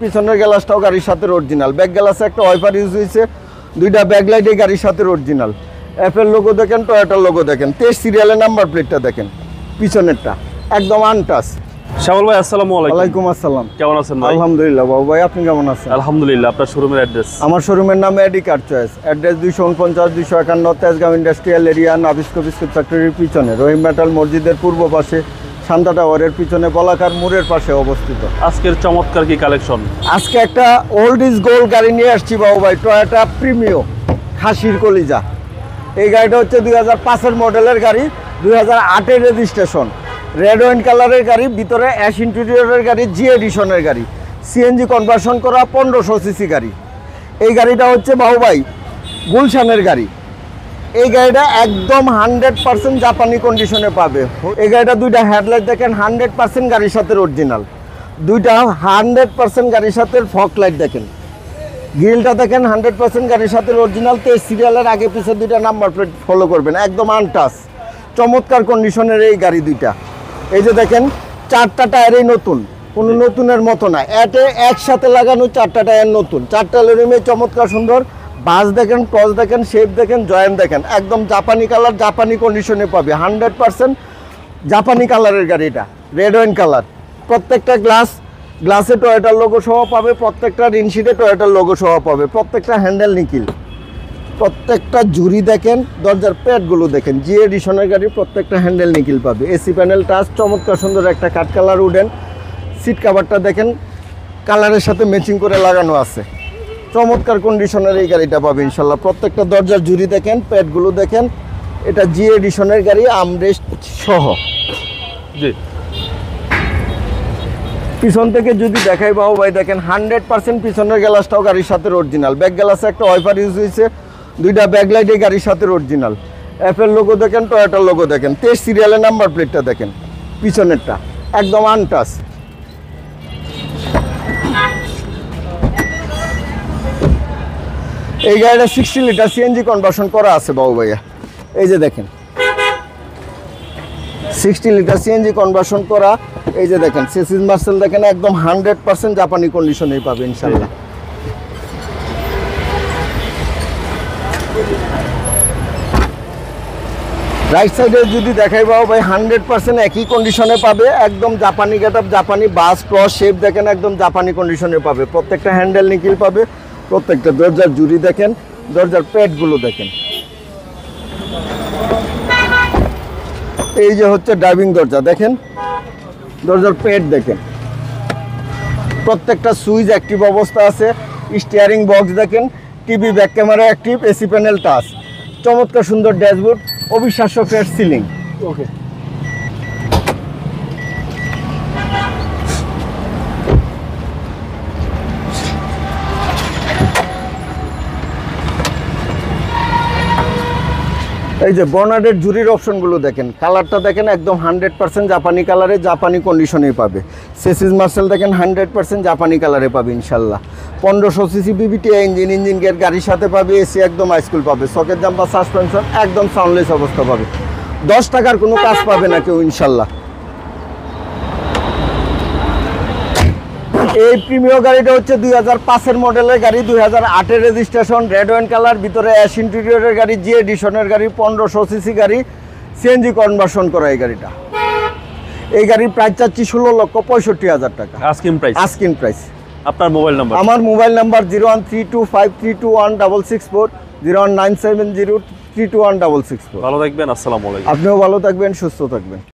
পিছনের গ্লাসটাও গাড়ির সাথে অরিজিনাল, ব্যাক গ্লাসে একটা ওয়াইপার ইউজ হয়েছে, দুইটা ব্যাক লাইট এই গাড়ির সাথে অরিজিনাল। অ্যাপেল লোগো দেখেন, টয়োটার লোগো দেখেন, 23 সিরিয়ালের নাম্বার প্লেটটা দেখেন, পিছনেরটা একদম আনটাচ। শ্যামল ভাই আসসালামু আলাইকুম। ওয়ালাইকুম আসসালাম। কেমন আছেন ভাই? আলহামদুলিল্লাহ বাবু ভাই, আপনি কেমন আছেন? আলহামদুলিল্লাহ। আপনার শোরুমের অ্যাড্রেস? আমার শোরুমের নাম AD car choice, address 249-251 Tejgaon industrial area, Nabisco বিস্কুট ফ্যাক্টরির পিছনে, রহিম মেটাল মসজিদের পূর্ব পাশে, শান্তা টাওয়ারের পিছনে, বলাকার মোড়ের পাশে অবস্থিত। আজকের চমৎকার কি কালেকশন? আজকে একটা ওল্ড ইজ গোল্ড গাড়ি নিয়ে আসছি বাবু ভাই, টয়োটা প্রিমিও খাসির কলিজা। এই গাড়িটা হচ্ছে 2005-এর মডেলের গাড়ি, 2008-এর রেজিস্ট্রেশন, রেড ওয়াইন কালারের গাড়ি, ভিতরে অ্যাশ ইন্টেরিয়রের গাড়ি, জি এডিশনের গাড়ি, সিএনজি কনভার্সন করা 1500 সিসি গাড়ি। এই গাড়িটা হচ্ছে বাবু ভাই গুলশানের গাড়ি। এই গাড়িটা একদম 100% জাপানি কন্ডিশনে পাবে। এই গাড়িটা দুইটা হেডলাইট দেখেন 100% গাড়ির সাথে অরিজিনাল, দুইটা 100% গাড়ির সাথে ফগ লাইট দেখেন, গ্রিলটা দেখেন 100% গাড়ির সাথে অরিজিনাল। 23 সিরিয়ালের আগে পিছে দুইটা নাম্বার প্লেট ফলো করবেন, একদম আনটাচ চমৎকার কন্ডিশনের এই গাড়ি দুইটা। এই যে দেখেন চারটা টায়ারই নতুন, কোনো নতুনের মতো না, একসাথে লাগানো চারটা টায়ার নতুন, চারটা লেরিমে চমৎকার সুন্দর। বাস দেখেন, ক্রস দেখেন, শেপ দেখেন, জয়েন্ট দেখেন, একদম জাপানি কালার, জাপানি কন্ডিশনে পাবে, 100% জাপানি কালারের গাড়িটা, রেড ওয়াইন কালার। প্রত্যেকটা গ্লাসে টয়োটার লোগো সহ পাবে, প্রত্যেকটা রিনশিটে টয়োটার লোগো সহ পাবে, প্রত্যেকটা হ্যান্ডেল নিকিল, প্রত্যেকটা জুরি দেখেন, দরজার প্যাডগুলো দেখেন, জি এডিশনের গাড়ি, প্রত্যেকটা হ্যান্ডেল নিকিল পাবে। এসি প্যানেল টাচ, চমৎকার সুন্দর একটা কাঠ কালার উডেন। সিট কাভারটা দেখেন কালারের সাথে ম্যাচিং করে লাগানো আছে, চমৎকার কন্ডিশনের এই গাড়িটা পাবে ইনশাল্লাহ। প্রত্যেকটা দরজার জুরি দেখেন, প্যাডগুলো দেখেন, এটা জি এডিশনের গাড়ি, আমরেস্ট সহ। জি, পিছন থেকে যদি দেখাই বাবু ভাই দেখেন 100% পিছনের গ্লাসটাও গাড়ির সাথে অরিজিনাল, ব্যাক গ্লাসে একটা ওয়াইপার ইউজ হয়েছে, দুইটা ব্যাক লাইট এই গাড়ির সাথে অরিজিনাল। অ্যাপেল লোগো দেখেন, টয়োটার লোগো দেখেন, 23 সিরিয়ালের নাম্বার প্লেটটা দেখেন, পিছনেরটা একদম আনটাচ। এই গাড়িটা 60 লিটার সিএনজি কনভার্সন করা আছে বাবু ভাইয়া। এই যে দেখেন 60 লিটার সিএনজি কনভার্সন করা। এই যে দেখেন চেসিস মার্সেল দেখেন, একদম 100% জাপানি কন্ডিশনেই পাবে ইনশাল্লাহ। রাইট সাইডে যদি দেখাই বাবু ভাই 100% একই কন্ডিশনে পাবে, একদম জাপানি গেটআপ, জাপানি বাস, ক্রস, শেপ দেখেন, একদম জাপানি কন্ডিশনে পাবে। প্রত্যেকটা হ্যান্ডেল নিকিল পাবে, প্রত্যেকটা দরজার জুরি দেখেন, দরজার প্যাডগুলো দেখেন। এই যে হচ্ছে ড্রাইভিং দরজা দেখেন, দরজার প্যাড দেখেন, প্রত্যেকটা সুইচ অ্যাক্টিভ অবস্থা আছে। স্টিয়ারিং বক্স দেখেন, TV, back camera active, AC panel touch, চমৎকার সুন্দর ড্যাশবোর্ড, অবিশ্বাস্য ফ্রেশ সিলিং। ওকে, এই যে বর্নার্ডের জুরির অপশনগুলো দেখেন, কালারটা দেখেন, একদম 100% জাপানি কালারে, জাপানি কন্ডিশনেই পাবে। চেসিস মার্সেল দেখেন 100% জাপানি কালারে পাবে ইনশাল্লাহ। 1500 সিসি বিবিটি ইঞ্জিন গিয়ার গাড়ির সাথে পাবে, এসি একদম হাইস্কুল পাবে, সকেট জাম্পার, সাসপেনশন একদম সাউন্ডলেস অবস্থা পাবে, 10 টাকার কোনো কাজ পাবে না কেউ ইনশাল্লাহ। এই প্রিমিয় গাড়িটা হচ্ছে 2005-এর মডেলের গাড়ি, 2008-এর রেজিস্ট্রেশন, রেড ওয়াইন কালার, ভিতরে অ্যাশ ইন্টেরিয়রের গাড়ি, জি এডিশনের গাড়ি, 1500 সিসি গাড়ি, সিএনজি কনভার্সন করা এই গাড়িটা। এই গাড়ির প্রাইস চাচ্ছি 16,65,000 টাকা আস্কিং প্রাইস। Asking price. আপনার মোবাইল নাম্বার? আমার মোবাইল নাম্বার 0132532164, 01970321664। ভালো থাকবেন, আসসালামু আলাইকুম। আপনিও ভালো থাকবেন, সুস্থ থাকবেন।